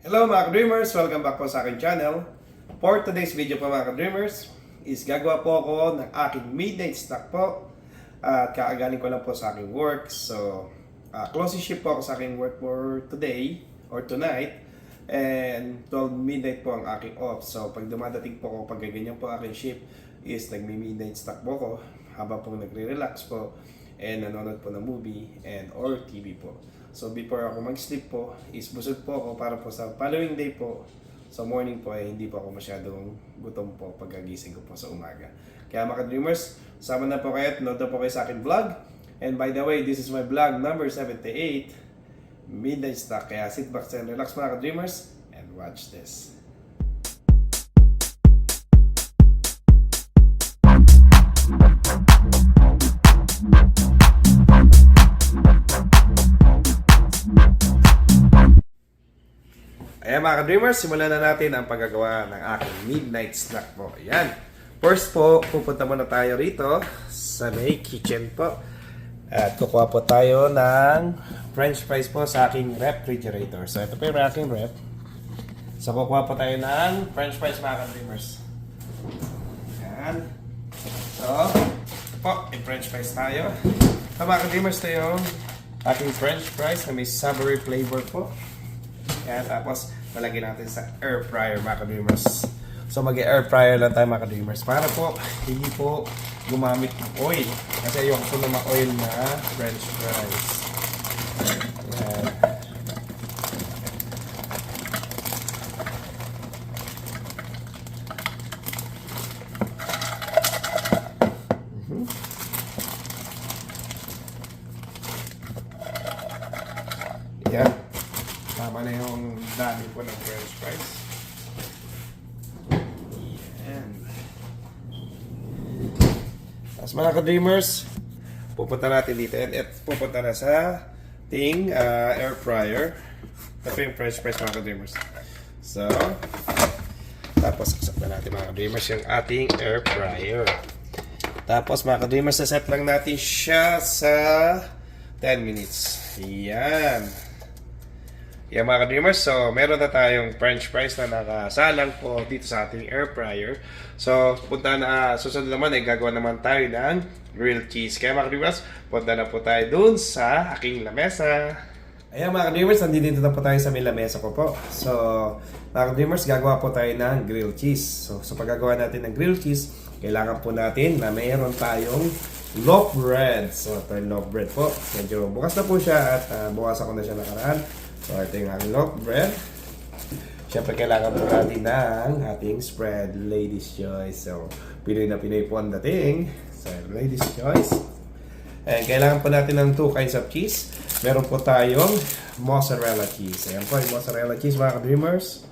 Hello mga ka-dreamers! Welcome back po sa aking channel. For today's video po mga ka-dreamers is gagawa po ako ng aking midnight snack po. At kaagaling ko lang po sa aking work. So, closing shift po ako sa aking work for today or tonight. And 12 midnight po ang aking off. So, pag dumadating po ako, pag ganyan po aking shift is nagmi-midnight snack po ako habang po nagre-relax po and nanonood po ng movie and or TV po. So before ako mag-sleep po, is busog po ako para po sa following day po, sa morning po ay hindi po ako masyadong gutom po pagkagising ko po sa umaga. Kaya mga ka-dreamers, sama na po kayo at nood po kayo sa akin vlog. And by the way, this is my vlog number 78, Midnight Snack. Kaya sit back and relax mga ka-dreamers and watch this. Ayan mga ka-dreamers, simulan na natin ang paggagawa ng aking midnight snack po. Ayan. First po, pupunta muna tayo rito sa may kitchen po. At kukuha po tayo ng french fries po sa aking refrigerator. So ito po yung aking ref. So kukuha po tayo ng french fries mga ka-dreamers. Ayan. So, ito po, yung french fries tayo. So mga ka-dreamers, ito yung aking french fries na may savory flavor po. Yan, tapos lalagyan natin sa air fryer mga ka-dreamers. So mag-air fryer lang tayo mga ka-dreamers para po hindi po gumamit ng oil. Kasi ayoko po na ma-oil na french fries. Yan. Yan. Tama na yung dami po ng french fries. Ayan. Tapos mga ka-dreamers, pupunta natin dito at pupunta na sa ating air fryer. Ito yung french fries mga ka-dreamers. So, tapos saksak na natin mga ka-dreamers yung ating air fryer. Tapos mga ka-dreamers, set lang natin siya sa 10 minutes. Yan. Yan mga ka-dreamers, so meron na tayong french fries na nakasalang po dito sa ating air fryer. So punta na, susunod naman ay gagawa naman tayo ng grilled cheese. Kaya mga ka-dreamers, punta na po tayo dun sa aking lamesa. Ayan mga ka-dreamers, nandito na po tayo sa may lamesa ko po. So mga ka-dreamers, gagawa po tayo ng grilled cheese. So paggagawa natin ng grilled cheese, kailangan po natin na mayroon tayong loaf bread. So ito yung loaf bread po. Medyo bukas na po siya at bukasan ko na siya nakaraan. So, ito yung aking loaf bread. Siyempre, kailangan po natin ng ating spread, Lady's Choice. So, Pinoy na Pinoy po ang dating. So, Lady's Choice. And kailangan po natin ng 2 kinds of cheese. Meron po tayong mozzarella cheese. Ayan po yung mozzarella cheese, mga ka-dreamers.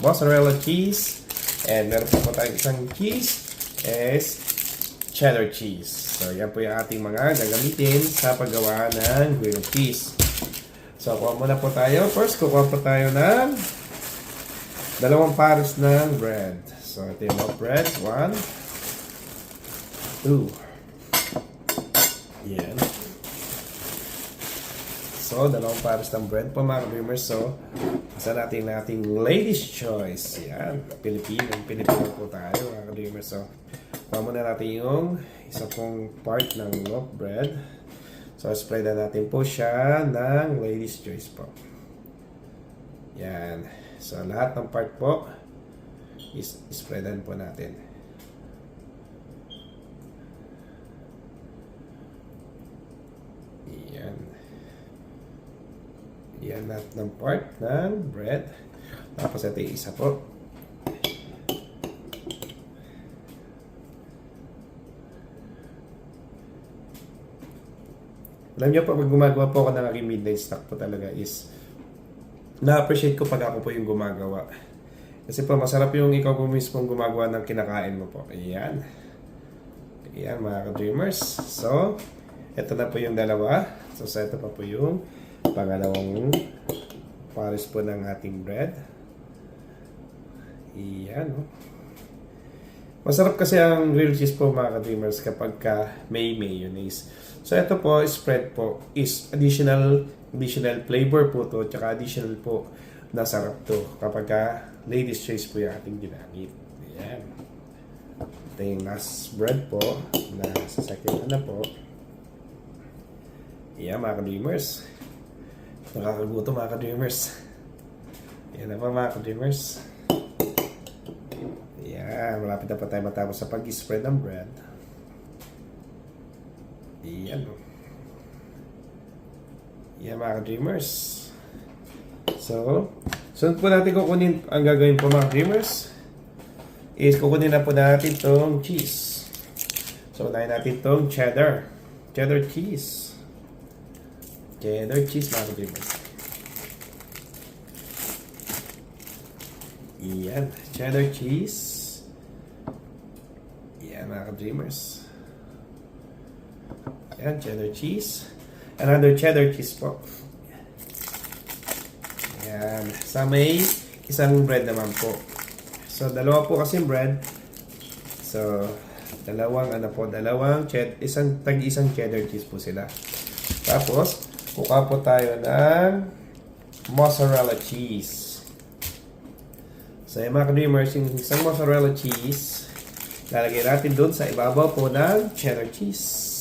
Mozzarella cheese. And meron po tayong isang cheese is cheddar cheese. So, yan po yung ating mga gagamitin sa paggawa ng grilled cheese. So, kuha muna po tayo. First, kuha po tayo ng 2 pares ng bread. So, ito yung loaf bread. 1, 2. Yan. So, 2 pares ng bread po mga ka-dreamers. So, isa natin ating Lady's Choice. Yan. Pilipino po tayo mga ka-dreamers. So, kuha muna natin yung isa pong part ng loaf bread. So, spread na natin po siya ng Lady's Choice po. Yan. So, lahat ng part po spreadan po natin. Yan. Yan lahat ng part ng bread. Tapos ito yung isa po. Alam niyo po, pag gumagawa po ako ng aking midnight snack po talaga is na-appreciate ko pag ako po yung gumagawa. Kasi po, masarap yung ikaw po mismo gumagawa ng kinakain mo po. Ayan. Ayan mga ka-dreamers. So, ito na po yung dalawa. So, ito pa po yung pangalawang pares po ng ating bread. Ayan. Masarap kasi ang grilled cheese po mga ka-dreamers kapag may mayonnaise. So ito po, spread po is additional additional flavor po to, tsaka additional po na sarap to kapag ladies choice po yung ating ginamit. Ayan. Ito yung last bread po na sa second na po. Ayan mga ka-dreamers. Nakakagutom mga ka-dreamers. Ayan na po mga ka-dreamers. Ayan, malapit na pa tayo matapos sa pag-spread ng bread. Ayan o. Ayan mga ka-dreamers. So, sunod po natin kukunin, ang gagawin po mga ka-dreamers is kukunin na po natin itong cheese. So, unahin natin itong cheddar. Cheddar cheese. Cheddar cheese mga ka-dreamers. Ayan, cheddar cheese. Ayan mga ka-dreamers. Ayan, cheddar cheese. Another cheddar cheese po. Ayan. Sa may isang bread naman po. So, dalawa po kasi bread. So, dalawang tag-isang cheddar cheese po sila. Tapos, kuha po tayo ng mozzarella cheese. So, yung mga ka-dreamers, yung isang mozzarella cheese, lalagay natin doon sa ibabaw po ng cheddar cheese.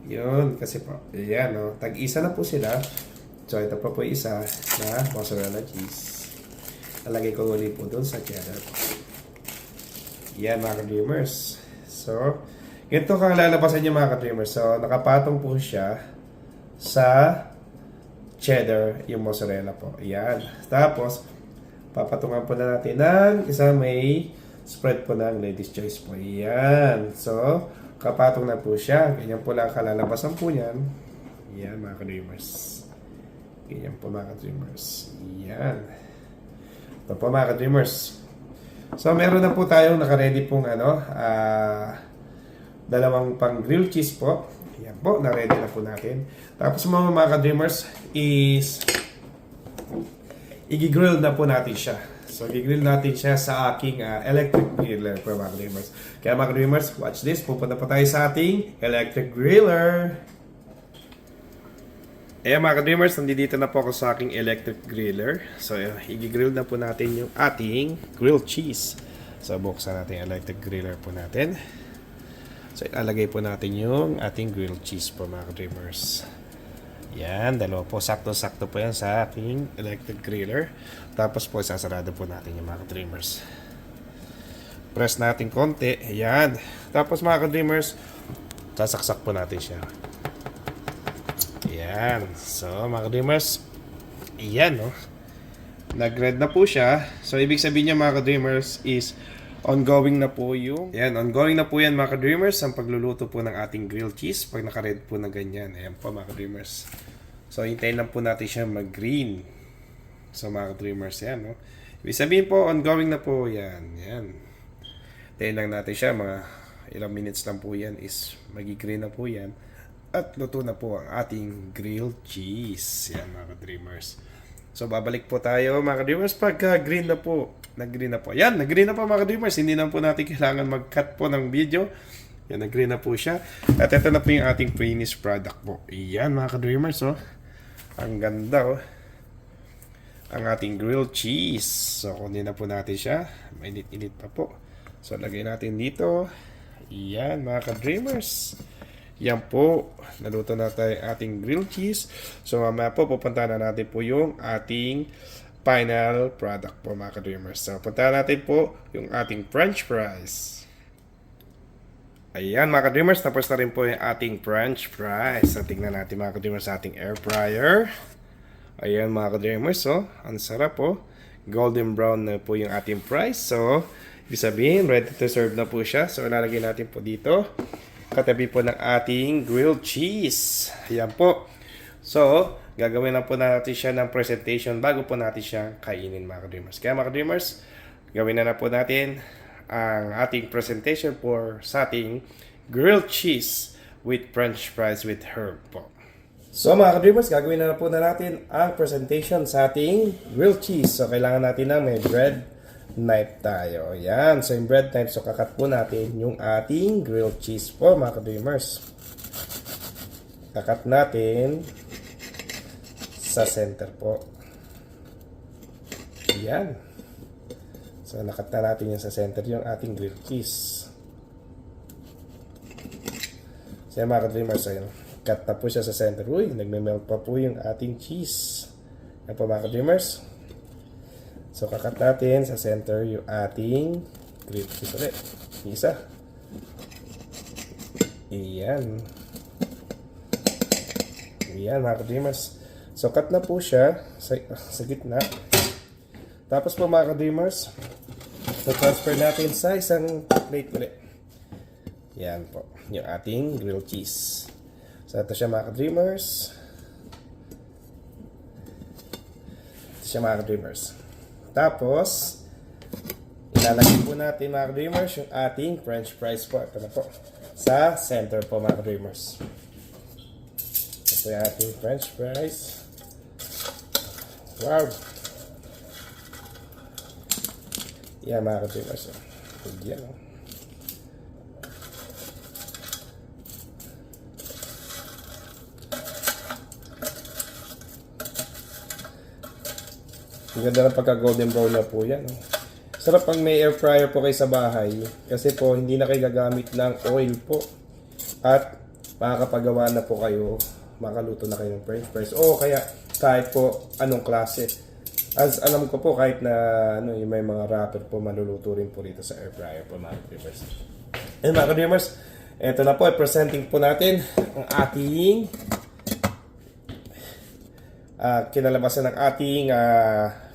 Yun, kasi po, ayan o, tag-isa na po sila. So, ito pa po isa na mozzarella cheese. Lalagay ko ulit po doon sa cheddar po. Yan mga ka-dreamers. So, ito kang lalabasan niyo mga ka-dreamers. So, nakapatong po siya sa cheddar, yung mozzarella po. Ayan. Tapos, papatungan po na natin ng isang may spread po ng ladies choice po. Ayan. So, kapatong na po siya. Ganyan po lang kalalabasan po niyan. Ayan mga ka-dreamers. Ganyan po mga ka-dreamers. Ayan. Ito po mga ka-dreamers. So, meron na po tayong naka-ready pong dalawang pang grilled cheese po. Ayan po, na-ready na po natin. Tapos mga ka-dreamers is i-grill na po natin siya. So, i-grill natin siya sa aking electric griller po mga ka-dreamers. Kaya mga ka-dreamers, watch this. Pupunta pa tayo sa ating electric griller. Ayan mga ka-dreamers, nandito na po ako sa aking electric griller. So, i-grill na po natin yung ating grilled cheese. So, buksan natin yung electric griller po natin. So, ilalagay po natin yung ating grilled cheese po mga ka-dreamers. Yan, dalawa po. Sakto-sakto po yan sa aking electric griller. Tapos po, sasarado po natin yung mga ka-dreamers. Press natin konti. Yan. Tapos mga ka-dreamers, sasaksak po natin siya. Yan. So, mga ka-dreamers, yan, no? Nag-red na po siya. So, ibig sabihin niya mga ka-dreamers is ongoing na po yung ongoing na po yan mga ka-dreamers ang pagluluto po ng ating grilled cheese pag naka-red po na ganyan. Ayan po mga ka-dreamers. So, hintayin lang po natin siya mag-green. So, mga ka-dreamers, yan, no? Ibig sabihin po, ongoing na po yan. Yan. Hintayin lang natin siya, mga ilang minutes lang po yan is magi-green na po yan. At luto na po ang ating grilled cheese. Yan mga ka-dreamers. So, babalik po tayo mga ka-dreamers pagka green na po. Nag-green na po. Yan, nag-green na po mga ka-dreamers. Hindi na po natin kailangan mag-cut po ng video. Yan, nag-green na po siya. At ito na po yung ating finished product po. Yan mga ka-dreamers, oh. Ang ganda, oh. Ang ating grilled cheese. So, kunin na po natin siya. Mainit-init pa po. So, lagay natin dito. Yan mga ka-dreamers. Yan po, naluto na tayo ating grilled cheese. So mamaya po, pupunta na natin po yung ating final product po mga ka-dreamers. So punta natin po yung ating french fries. Ayan mga ka-dreamers, tapos na rin po yung ating french fries. So tingnan natin mga ka-dreamers sa ating air fryer. Ayan mga ka-dreamers, so ang sarap po. Golden brown na po yung ating fries. So, ibig sabihin, ready to serve na po siya. So ilalagay natin po dito. Katabi po ng ating grilled cheese. Ayan po. So, gagawin na po natin siya ng presentation bago po natin siya kainin mga ka-dreamers. Kaya mga ka-dreamers, gawin na po natin ang ating presentation for sa ating grilled cheese with french fries with herb po. So mga ka-dreamers, gagawin na po natin ang presentation sa ating grilled cheese. So, kailangan natin ng may bread knife tayo. Yan. So, yung bread knife. So, kakat po natin yung ating grilled cheese po, mga ka-dreamers. Kakat natin. sa center po. Yan. So, nakat na natin yung sa center yung ating grilled cheese. So, yan mga ka-dreamers, ayun. Cut na po siya sa center. Uy, nagme-melt pa po yung ating cheese. Yan po mga ka-dreamers. So, kakat natin sa center yung ating grilled cheese ulit. Isa. Iyan. Iyan mga ka-dreamers. So, cut na po siya sa gitna. Tapos po mga ka-dreamers, so transfer natin sa isang plate ulit. Yan po, yung ating grilled cheese. So, ito siya mga ka-dreamers. Ito siya mga ka-dreamers. Tapos, ilalagay po natin mga ka-dreamers yung ating french fries po. Ito na po. Sa center po mga ka-dreamers. Ito yung ating french fries. Wow! Yan mga ka-dreamers. Yan o. Ang ganda ng pagka-golden brown na po yan. Sarap pang may air fryer po kayo sa bahay. Kasi po, hindi na kayo gagamit ng oil po. At makakapagawa na po kayo, makaluto na kayo ng french fries. O kaya kahit po anong klase. As alam ko po, kahit na yung may mga wrapper po, maluluto rin po dito sa air fryer po mga ka-dreamers. And mga ka-dreamers, ito na po, presenting po natin ang ating kinalabasan ng ating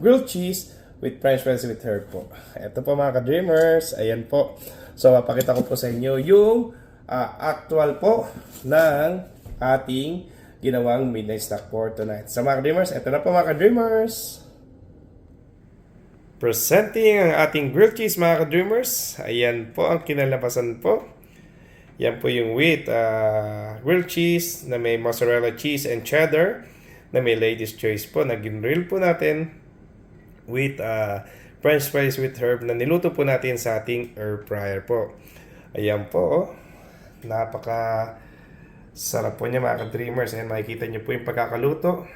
grilled cheese with french fries with herb po. Ito po mga ka-dreamers, ayan po. So, mapakita ko po sa inyo yung actual po ng ating ginawang midnight snack for tonight. So mga ka-dreamers, ito na po mga ka-dreamers. Presenting ang ating grilled cheese mga ka-dreamers. Ayan po ang kinalabasan po. Yan po yung with grilled cheese na may mozzarella cheese and cheddar na may ladies choice po na ginrill po natin with french fries with herb na niluto po natin sa ating air fryer po. Ayan po, napaka sarap po niya mga ka-dreamers. Ayan, makikita niyo po yung pagkakaluto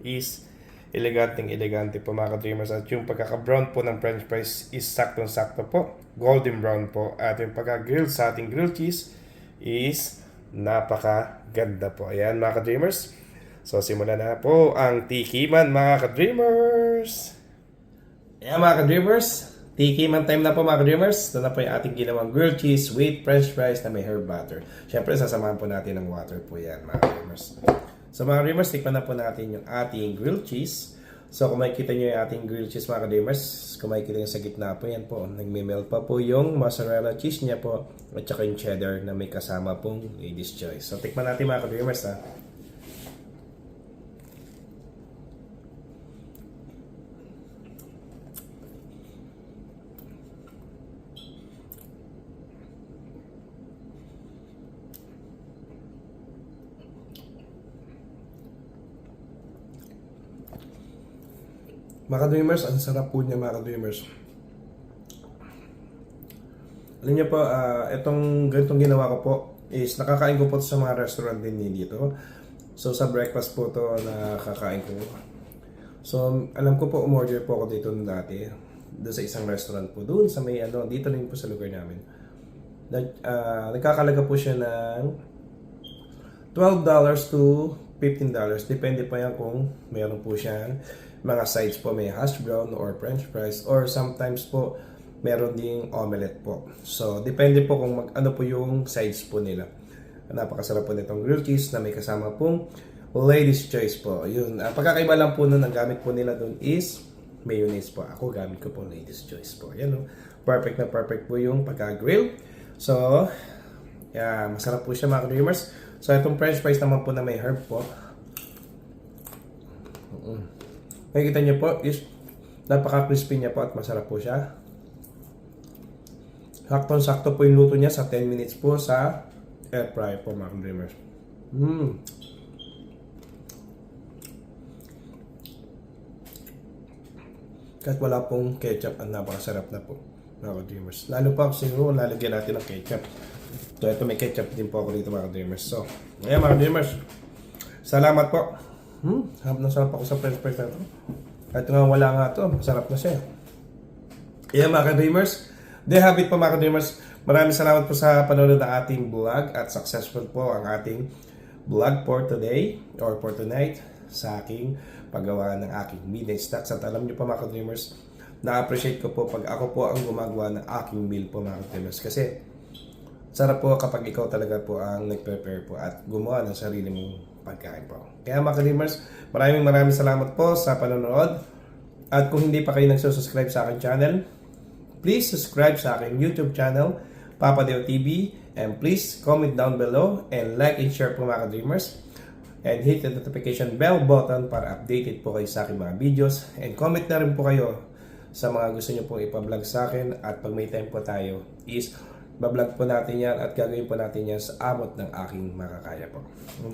is elegante po mga ka-dreamers. At yung pagkaka-brown po ng french fries is saktong-sakto po. Golden brown po. At yung pagka-grill sa ating grilled cheese is napaka-ganda po. Ayan mga ka-dreamers. So simulan na po ang tikiman mga ka-dreamers. Ayan mga ka-dreamers. Tikiman time na po mga ka-dreamers. Ito na po yung ating ginawang grilled cheese with french fries na may herb butter. Siyempre sasamahan po natin ng water po yan mga ka-dreamers. So mga ka-dreamers, tikman na po natin yung ating grilled cheese. So kung makikita nyo yung ating grilled cheese mga ka-dreamers, kung makikita nyo sa gitna po yan po, nagme-melt pa po yung mozzarella cheese niya po at saka yung cheddar na may kasama pong ladies choice. So tikman natin mga ka-dreamers ha. Mga ka-dreamers, ang sarap po niya mga ka-dreamers. Alam niyo po, itong ganitong ginawa ko po is nakakain ko po sa mga restaurant din dito. So sa breakfast po to nakakain ko. So alam ko po umorder po ako dito dati. Doon sa isang restaurant po. Doon sa may dito rin po sa lugar namin. Nagkakalaga po siya ng $12 to $15. Depende pa yan kung meron po siyang mga sides po, may hash brown or french fries or sometimes po meron ding omelette po. So depende po kung ano po yung sides po nila. Napakasarap po nitong grilled cheese na may kasama pong ladies choice po. Yun, pagkakaiba lang po nun, ang gamit po nila dun is mayonnaise po. Ako gamit ko po ladies choice po. Yan o, perfect na perfect po yung pagka-grill. So masarap po siya mga ka-dreamers. So itong french fries naman po na may herb po. Makikita niyo po is napaka-crispy niya po at masarap po siya. Saktong-sakto po yung luto niya sa 10 minutes po sa air fryer po mga ka-dreamers. Kahit wala pong ketchup, ang napakasarap na po mga ka-dreamers. Lalo pa siguro lalagyan natin ng ketchup. So ito may ketchup din po ako dito mga ka-dreamers. So ayan mga ka-dreamers, salamat po Sarap ako sa french fries na ito. Kahit nga wala nga ito, masarap na siya. Yeah, mga ka-dreamers. They have it po, mga ka-dreamers. Maraming salamat po sa panonood ng ating vlog at successful po ang ating vlog for today or for tonight sa aking paggawa ng aking midnight snacks. At alam niyo po, mga ka-dreamers, na-appreciate ko po pag ako po ang gumagawa ng aking meal po, mga ka-dreamers. Kasi sarap po kapag ikaw talaga po ang nag-prepare po at gumawa ng sarili mong pagkain po. Kaya, mga ka-dreamers, maraming salamat po sa panonood. At kung hindi pa kayo nagsusubscribe sa aking channel, please subscribe sa aking YouTube channel, Papa Deo TV, and please comment down below and like and share po, mga ka-dreamers, and hit the notification bell button para updated po kayo sa aking mga videos, and comment na rin po kayo sa mga gusto nyo pong ipa-vlog sa akin, at pag may time po tayo is bablog po natin yan at gagawin po natin yan sa abot ng aking makakaya po.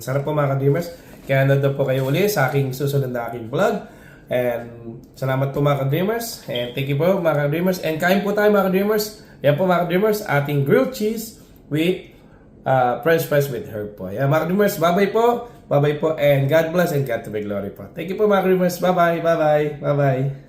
Sarap po, mga ka-dreamers, kaya nandun po kayo uli sa aking susunod na aking vlog. And salamat po, mga ka-dreamers, and thank you po, mga ka-dreamers, and kain po tayo, mga ka-dreamers. Yan po, mga ka-dreamers, ating grilled cheese with french fries with herb po. Yan, mga ka-dreamers, bye-bye po, and God bless and God to be glory po. Thank you po, mga ka-dreamers, bye-bye.